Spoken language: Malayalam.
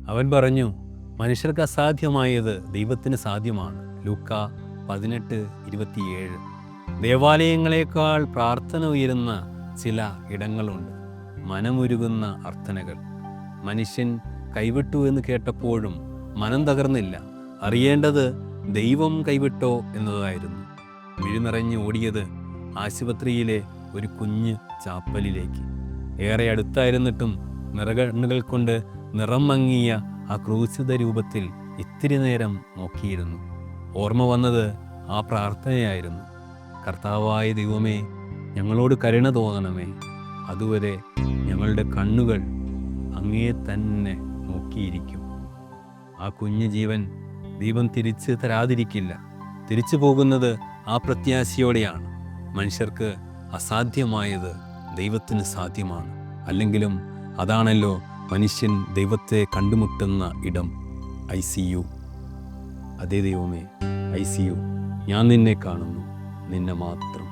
അവൻ പറഞ്ഞു, മനുഷ്യർക്ക് അസാധ്യമായത് ദൈവത്തിന് സാധ്യമാണ്. ലൂക്ക 18:27. ദേവാലയങ്ങളെക്കാൾ പ്രാർത്ഥന ഉയരുന്ന ചില ഇടങ്ങളുണ്ട്. മനമുരുകുന്ന അർത്ഥനകൾ. മനുഷ്യൻ കൈവിട്ടു എന്ന് കേട്ടപ്പോഴും മനം തകർന്നില്ല. അറിയേണ്ടത് ദൈവം കൈവിട്ടോ എന്നതായിരുന്നു. മിഴിനിറഞ്ഞ് ഓടിയത് ആശുപത്രിയിലെ ഒരു കുഞ്ഞ് ചാപ്പലിലേക്ക്. ഏറെ അടുത്തായിരുന്നിട്ടും നിറകണ്ണുകൾ കൊണ്ട് നിറം മങ്ങിയ ആ ക്രൂശിത രൂപത്തിൽ ഇത്തിരി നേരം നോക്കിയിരുന്നു. ഓർമ്മ വന്നത് ആ പ്രാർത്ഥനയായിരുന്നു. കർത്താവായ ദൈവമേ, ഞങ്ങളോട് കരുണ തോന്നണമേ. അതുവരെ ഞങ്ങളുടെ കണ്ണുകൾ അങ്ങേ തന്നെ നോക്കിയിരിക്കും. ആ കുഞ്ഞു ജീവൻ ദൈവം തിരിച്ച് തരാതിരിക്കില്ല. തിരിച്ചു പോകുന്നത് ആ പ്രത്യാശയോടെയാണ്. മനുഷ്യർക്ക് അസാധ്യമായത് ദൈവത്തിന് സാധ്യമാണ്. അല്ലെങ്കിലും അതാണല്ലോ മനുഷ്യൻ ദൈവത്തെ കണ്ടുമുട്ടുന്ന ഇടം, ICU. അതേ ദൈവമേ, ICU, ഞാൻ നിന്നെ കാണുന്നു, നിന്നെ മാത്രം.